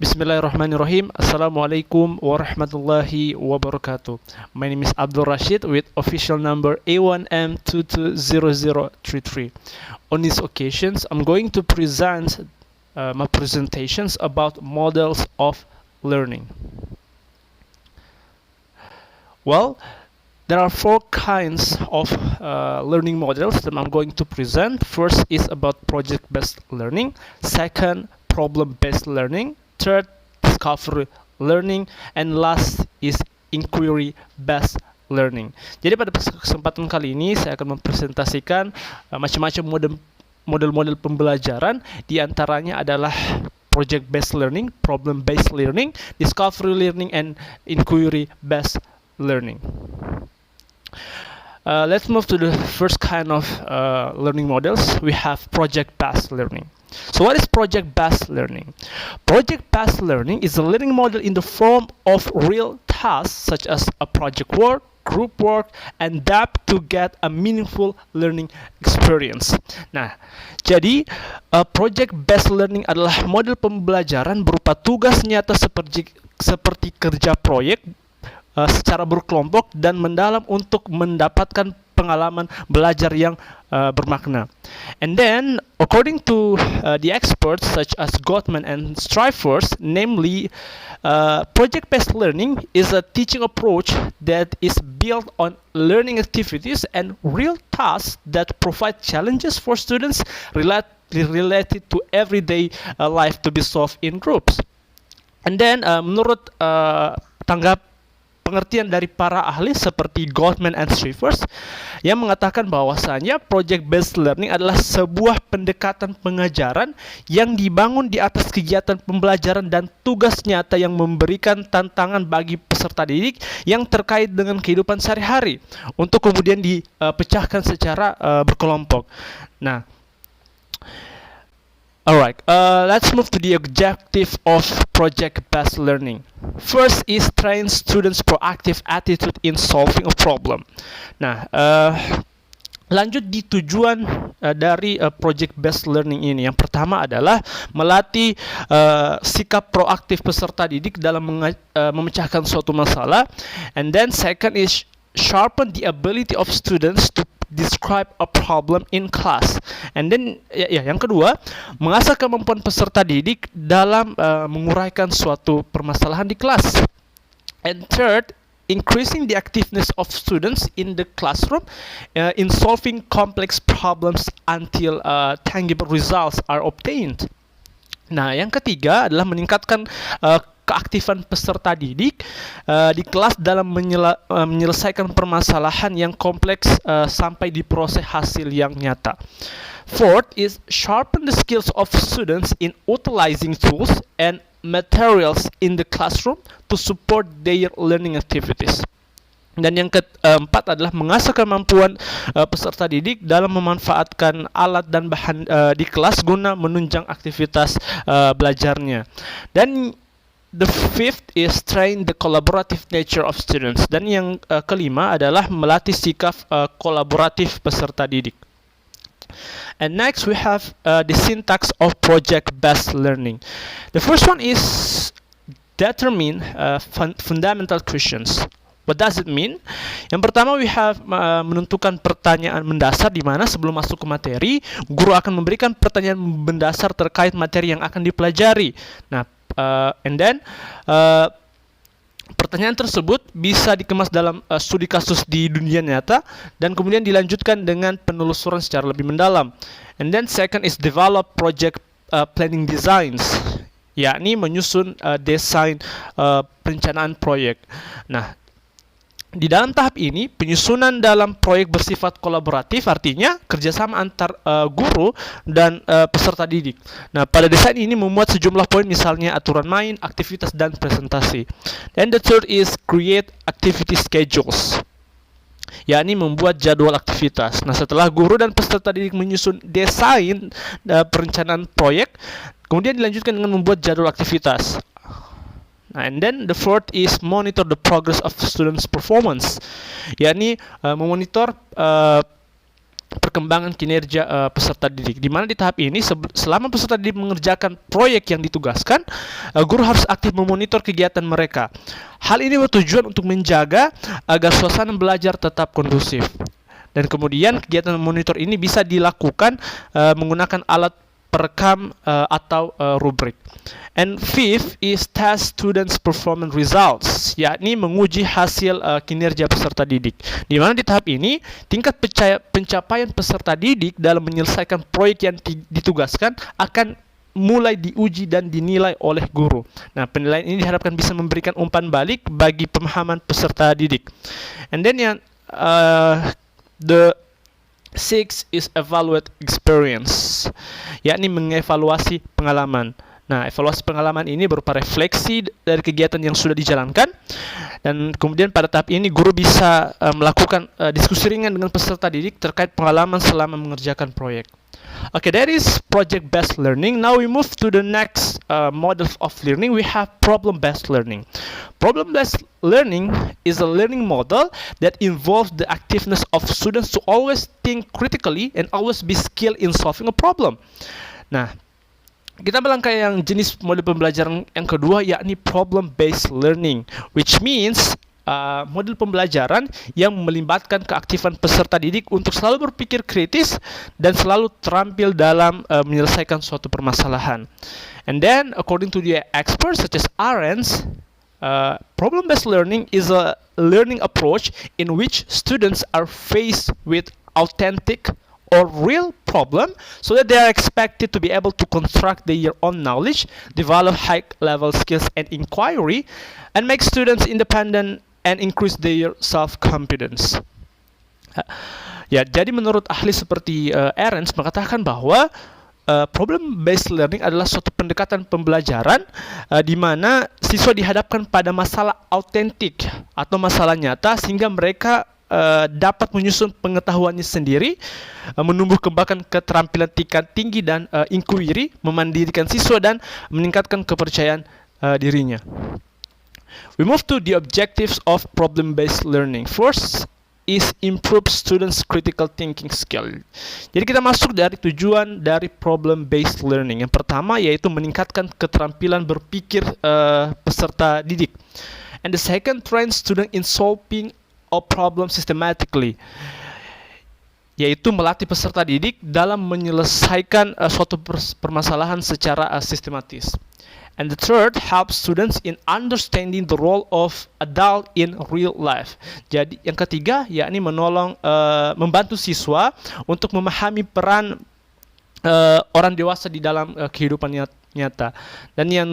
Bismillahirrahmanirrahim. Assalamualaikum warahmatullahi wabarakatuh. My name is Abdul Rashid with official number A1M220033. On these occasions, I'm going to present my presentations about models of learning. Well, there are four kinds of learning models that I'm going to present. First is about project-based learning. Second, problem-based learning. Third, discovery learning. And last is inquiry-based learning. Jadi pada kesempatan kali ini saya akan mempresentasikan macam-macam model-model pembelajaran. Di antaranya adalah project-based learning, problem-based learning, discovery learning, and inquiry-based learning. Let's move to the first kind of learning models. We have project-based learning. So what is project-based learning? Project-based learning is a learning model in the form of real tasks such as a project work, group work, and that to get a meaningful learning experience. Nah, jadi project-based learning adalah model pembelajaran berupa tugas nyata seperti kerja proyek secara berkelompok dan mendalam untuk mendapatkan pengalaman belajar yang bermakna. And then, according to the experts such as Gottman and Strivers, namely, project-based learning is a teaching approach that is built on learning activities and real tasks that provide challenges for students related to everyday life to be solved in groups. And then, menurut pengertian dari para ahli seperti Gottman and Strivers yang mengatakan bahwasanya project-based learning adalah sebuah pendekatan pengajaran yang dibangun di atas kegiatan pembelajaran dan tugas nyata yang memberikan tantangan bagi peserta didik yang terkait dengan kehidupan sehari-hari untuk kemudian dipecahkan secara berkelompok. Nah, alright, let's move to the objective of project-based learning. First is train students' proactive attitude in solving a problem. Nah, lanjut di tujuan dari project-based learning ini. Yang pertama adalah melatih sikap proaktif peserta didik dalam memecahkan suatu masalah. And then second is sharpen the ability of students to describe a problem in class. And then yang kedua, mengasah kemampuan peserta didik dalam menguraikan suatu permasalahan di kelas. And third, increasing the activeness of students in the classroom in solving complex problems until tangible results are obtained. Nah, yang ketiga adalah meningkatkan keaktifan peserta didik di kelas dalam menyelesaikan permasalahan yang kompleks sampai diproses hasil yang nyata. Fourth is sharpen the skills of students in utilizing tools and materials in the classroom to support their learning activities. Dan yang keempat adalah mengasah kemampuan peserta didik dalam memanfaatkan alat dan bahan di kelas guna menunjang aktivitas belajarnya. Dan the fifth is train the collaborative nature of students. Dan yang kelima adalah melatih sikap kolaboratif peserta didik. And next we have the syntax of project-based learning. The first one is determine fundamental questions. What does it mean? Yang pertama we have menentukan pertanyaan mendasar di mana sebelum masuk ke materi, guru akan memberikan pertanyaan mendasar terkait materi yang akan dipelajari. Nah, and then pertanyaan tersebut bisa dikemas dalam studi kasus di dunia nyata dan kemudian dilanjutkan dengan penelusuran secara lebih mendalam. And then second is develop project planning designs, yakni menyusun desain perencanaan proyek. Nah, di dalam tahap ini, penyusunan dalam proyek bersifat kolaboratif, artinya kerjasama antar guru dan peserta didik. Nah, pada desain ini memuat sejumlah poin, misalnya aturan main, aktivitas, dan presentasi. And the third is create activity schedules, yakni membuat jadwal aktivitas. Nah, setelah guru dan peserta didik menyusun desain perencanaan proyek, kemudian dilanjutkan dengan membuat jadwal aktivitas. And then the fourth is monitor the progress of students' performance, yakni memonitor perkembangan kinerja peserta didik. Di mana di tahap ini selama peserta didik mengerjakan proyek yang ditugaskan, guru harus aktif memonitor kegiatan mereka. Hal ini bertujuan untuk menjaga agar suasana belajar tetap kondusif. Dan kemudian kegiatan monitor ini bisa dilakukan menggunakan alat perekam atau rubrik. And fifth is test students' performance results, yakni menguji hasil kinerja peserta didik. Di mana di tahap ini tingkat pencapaian peserta didik dalam menyelesaikan proyek yang ditugaskan akan mulai diuji dan dinilai oleh guru. Nah, penilaian ini diharapkan bisa memberikan umpan balik bagi pemahaman peserta didik. And then the six is evaluate experience, yakni mengevaluasi pengalaman. Nah, evaluasi pengalaman ini berupa refleksi dari kegiatan yang sudah dijalankan, dan kemudian pada tahap ini guru bisa melakukan diskusi ringan dengan peserta didik terkait pengalaman selama mengerjakan proyek. Okay, that is project-based learning. Now we move to the next model of learning. We have problem-based learning. Problem-based learning is a learning model that involves the activeness of students to always think critically and always be skilled in solving a problem. Nah, kita melangkah yang jenis model pembelajaran yang kedua, yakni problem-based learning, which means model pembelajaran yang melibatkan keaktifan peserta didik untuk selalu berpikir kritis dan selalu terampil dalam menyelesaikan suatu permasalahan. And then, according to the experts such as Arends, problem-based learning is a learning approach in which students are faced with authentic or real problem, so that they are expected to be able to construct their own knowledge, develop high-level skills and inquiry, and make students independent and increase their self-confidence. Ya, jadi menurut ahli seperti Arends mengatakan bahwa problem-based learning adalah suatu pendekatan pembelajaran di mana siswa dihadapkan pada masalah autentik atau masalah nyata sehingga mereka dapat menyusun pengetahuannya sendiri, menumbuh kembangkan keterampilan tingkat tinggi dan inquiry, memandirikan siswa dan meningkatkan kepercayaan dirinya. We move to the objectives of problem-based learning. First is improve students' critical thinking skill. Jadi kita masuk dari tujuan dari problem-based learning. Yang pertama yaitu meningkatkan keterampilan berpikir peserta didik. And the second, train student in solving a problem systematically, yaitu melatih peserta didik dalam menyelesaikan suatu permasalahan secara sistematis. And the third, help students in understanding the role of adult in real life. Jadi yang ketiga yakni membantu siswa untuk memahami peran orang dewasa di dalam kehidupan nyata. Dan yang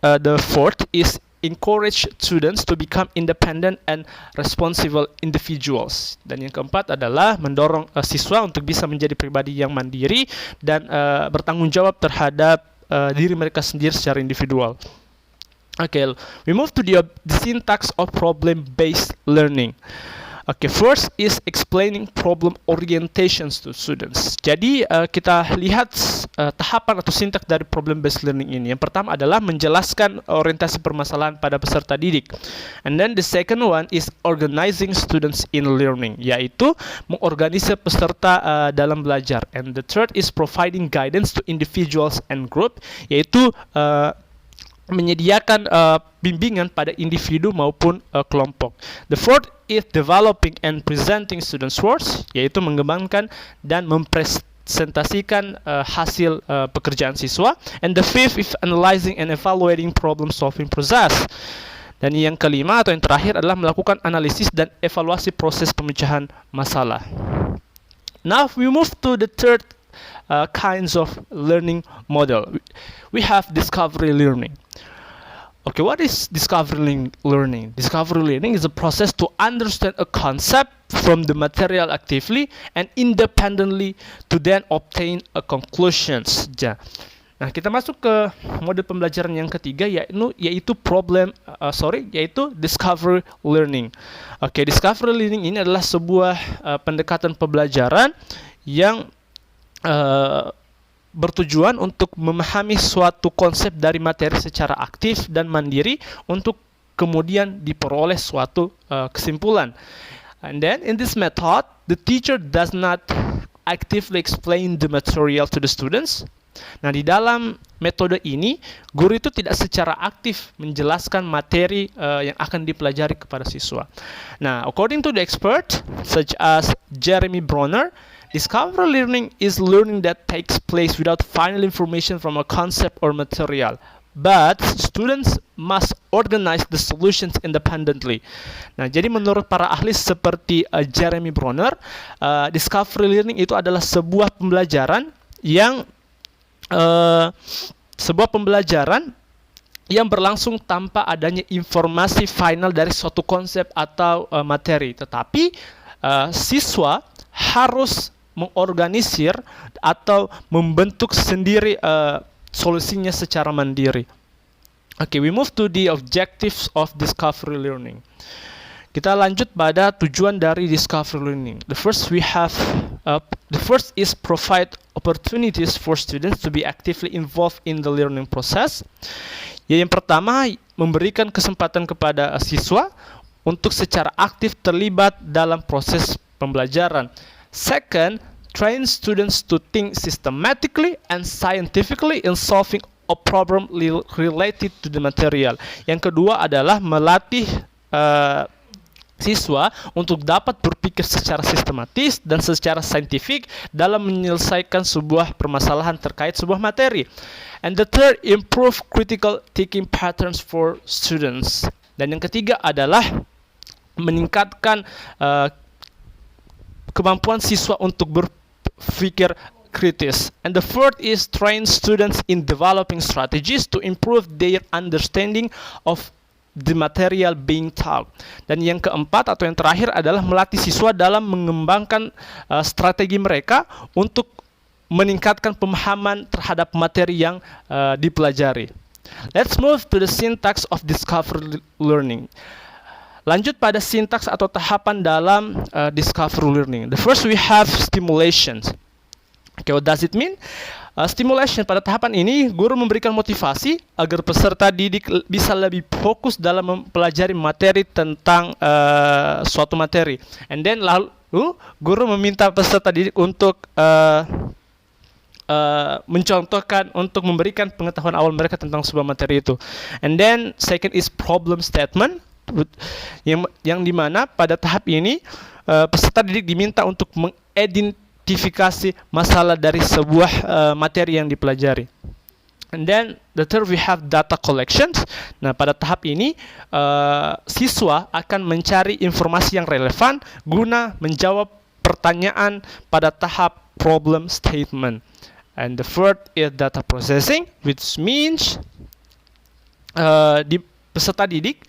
the fourth is encourage students to become independent and responsible individuals. Dan yang keempat adalah mendorong siswa untuk bisa menjadi pribadi yang mandiri dan bertanggung jawab terhadap diri mereka sendiri secara individual. Okay, we move to the syntax of problem-based learning. Okay, first is explaining problem orientations to students. Jadi kita lihat tahapan atau sintaks dari problem-based learning ini. Yang pertama adalah menjelaskan orientasi permasalahan pada peserta didik. And then the second one is organizing students in learning, yaitu mengorganisir peserta dalam belajar. And the third is providing guidance to individuals and group, yaitu menyediakan bimbingan pada individu maupun kelompok. The fourth is developing and presenting students' works, yaitu mengembangkan dan mempresentasikan hasil pekerjaan siswa. And the fifth is analyzing and evaluating problem solving process. Dan yang kelima atau yang terakhir adalah melakukan analisis dan evaluasi proses pemecahan masalah. Now we move to the third kinds of learning model. We have discovery learning. Okay, what is discovery learning? Discovery learning is a process to understand a concept from the material actively and independently to then obtain a conclusions. Nah, kita masuk ke mode pembelajaran yang ketiga yaitu discovery learning. Okay, discovery learning ini adalah sebuah pendekatan pembelajaran yang bertujuan untuk memahami suatu konsep dari materi secara aktif dan mandiri untuk kemudian diperoleh suatu kesimpulan. And then in this method, the teacher does not actively explain the material to the students. Nah, di dalam metode ini, guru itu tidak secara aktif menjelaskan materi yang akan dipelajari kepada siswa. Nah, according to the expert, such as Jeremy Bronner, discovery learning is learning that takes place without final information from a concept or material. But students must organize the solutions independently. Nah, jadi menurut para ahli seperti Jeremy Bronner, discovery learning itu adalah sebuah pembelajaran yang berlangsung tanpa adanya informasi final dari suatu konsep atau materi. Tetapi siswa harus mengorganisir atau membentuk sendiri solusinya secara mandiri. Okay, we move to the objectives of discovery learning. Kita lanjut pada tujuan dari discovery learning. The first is provide opportunities for students to be actively involved in the learning process. Yang pertama, memberikan kesempatan kepada siswa untuk secara aktif terlibat dalam proses pembelajaran. Second, train students to think systematically and scientifically in solving a problem related to the material. Yang kedua adalah melatih siswa untuk dapat berpikir secara sistematis dan secara saintifik dalam menyelesaikan sebuah permasalahan terkait sebuah materi. And the third, improve critical thinking patterns for students. Dan yang ketiga adalah meningkatkan kemampuan siswa untuk berpikir kritis. And the fourth is train students in developing strategies to improve their understanding of the material being taught. Dan yang keempat atau yang terakhir adalah melatih siswa dalam mengembangkan strategi mereka untuk meningkatkan pemahaman terhadap materi yang dipelajari. Let's move to the syntax of discovery learning. Lanjut pada sintaks atau tahapan dalam discovery learning. The first we have stimulations. Okay, what does it mean? Stimulation pada tahapan ini, guru memberikan motivasi agar peserta didik bisa lebih fokus dalam mempelajari materi tentang suatu materi. And then lalu guru meminta peserta didik untuk mencontohkan, untuk memberikan pengetahuan awal mereka tentang sebuah materi itu. And then second is problem statement, yang dimana pada tahap ini peserta didik diminta untuk mengidentifikasi masalah dari sebuah materi yang dipelajari. And then the third we have data collections. Nah, pada tahap ini siswa akan mencari informasi yang relevan guna menjawab pertanyaan pada tahap problem statement. And the fourth is data processing, which means peserta didik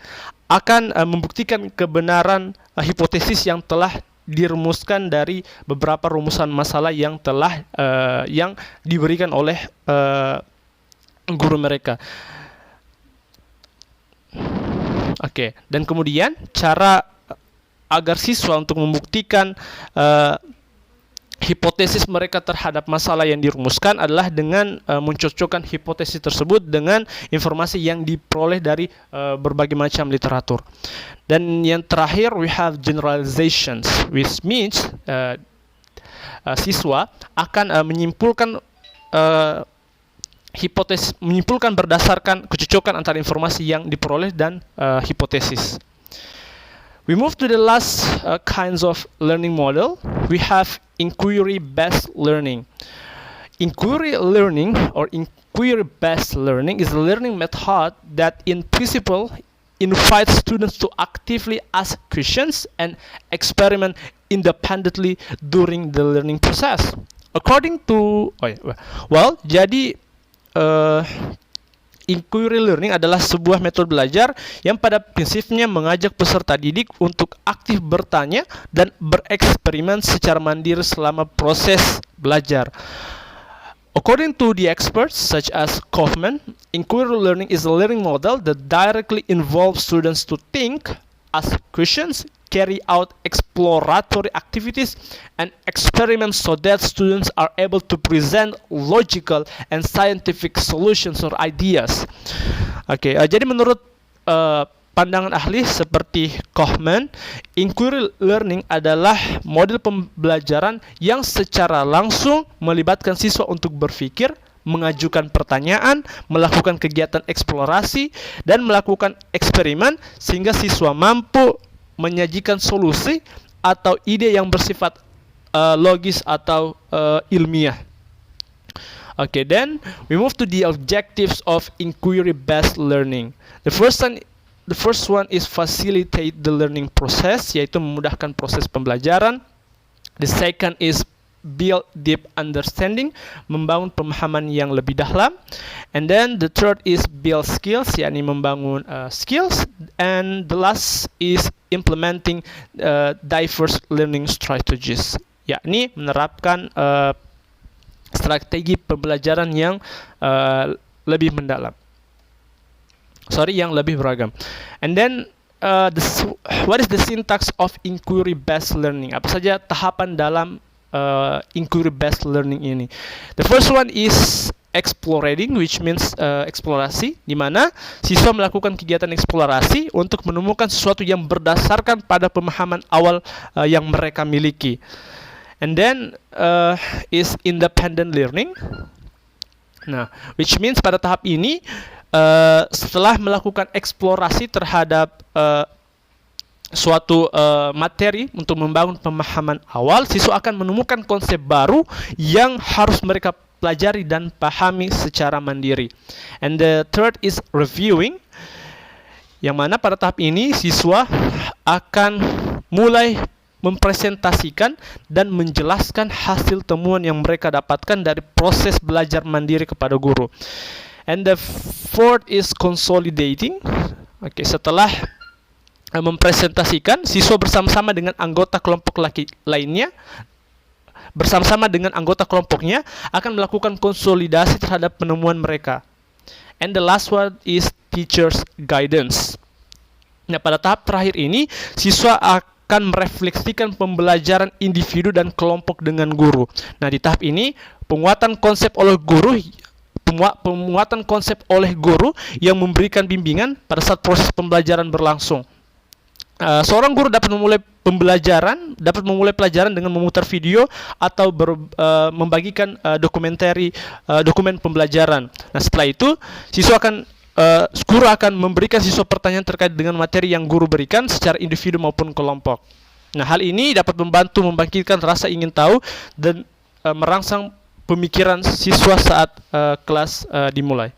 akan membuktikan kebenaran hipotesis yang telah dirumuskan dari beberapa rumusan masalah yang telah yang diberikan oleh guru mereka. Oke, dan kemudian cara agar siswa untuk membuktikan hipotesis mereka terhadap masalah yang dirumuskan adalah dengan mencocokkan hipotesis tersebut dengan informasi yang diperoleh dari berbagai macam literatur. Dan yang terakhir we have generalizations, which means siswa akan menyimpulkan hipotesis, menyimpulkan berdasarkan kecocokan antara informasi yang diperoleh dan hipotesis. We move to the last kinds of learning model. We have inquiry-based learning. Inquiry learning or inquiry-based learning is a learning method that in principle invites students to actively ask questions and experiment independently during the learning process. According to, jadi inquiry learning adalah sebuah metode belajar yang pada prinsipnya mengajak peserta didik untuk aktif bertanya dan bereksperimen secara mandiri selama proses belajar. According to the experts such as Kaufman, inquiry learning is a learning model that directly involves students to think, ask questions, carry out exploratory activities, and experiments so that students are able to present logical and scientific solutions or ideas. Oke, jadi menurut pandangan ahli seperti Kahneman, inquiry learning adalah model pembelajaran yang secara langsung melibatkan siswa untuk berpikir, mengajukan pertanyaan, melakukan kegiatan eksplorasi, dan melakukan eksperimen sehingga siswa mampu menyajikan solusi atau ide yang bersifat logis atau ilmiah. Okay, then we move to the objectives of inquiry-based learning. The first one is facilitate the learning process, yaitu memudahkan proses pembelajaran. The second is build deep understanding, membangun pemahaman yang lebih dalam. And then the third is build skills, yakni membangun skills. And the last is implementing diverse learning strategies, yakni menerapkan strategi pembelajaran yang lebih mendalam. Yang lebih beragam. And then what is the syntax of inquiry-based learning? Apa saja tahapan dalam inquiry-based learning ini? The first one is explorating, which means eksplorasi, di mana siswa melakukan kegiatan eksplorasi untuk menemukan sesuatu yang berdasarkan pada pemahaman awal yang mereka miliki. And then is independent learning. Nah, which means pada tahap ini setelah melakukan eksplorasi terhadap suatu materi untuk membangun pemahaman awal, siswa akan menemukan konsep baru yang harus mereka pelajari dan pahami secara mandiri. And the third is reviewing, yang mana pada tahap ini siswa akan mulai mempresentasikan dan menjelaskan hasil temuan yang mereka dapatkan dari proses belajar mandiri kepada guru. And the fourth is consolidating. Oke, setelah mempresentasikan, siswa bersama-sama dengan anggota kelompok lainnya, bersama-sama dengan anggota kelompoknya akan melakukan konsolidasi terhadap penemuan mereka. And the last one is teacher's guidance. Nah, pada tahap terakhir ini, siswa akan merefleksikan pembelajaran individu dan kelompok dengan guru. Nah, di tahap ini, penguatan konsep oleh guru yang memberikan bimbingan pada saat proses pembelajaran berlangsung. Seorang guru dapat memulai pelajaran dengan memutar video atau membagikan dokumen pembelajaran. Nah, setelah itu guru akan memberikan siswa pertanyaan terkait dengan materi yang guru berikan secara individu maupun kelompok. Nah, hal ini dapat membantu membangkitkan rasa ingin tahu dan merangsang pemikiran siswa saat kelas dimulai.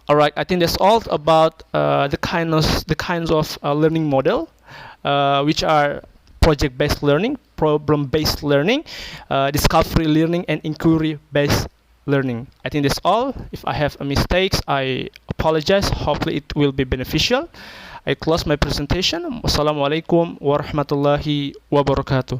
Alright, I think that's all about the kinds of learning model, which are project-based learning, problem-based learning, discovery learning, and inquiry-based learning. I think that's all. If I have mistakes, I apologize. Hopefully it will be beneficial. I close my presentation. Wassalamualaikum warahmatullahi wabarakatuh.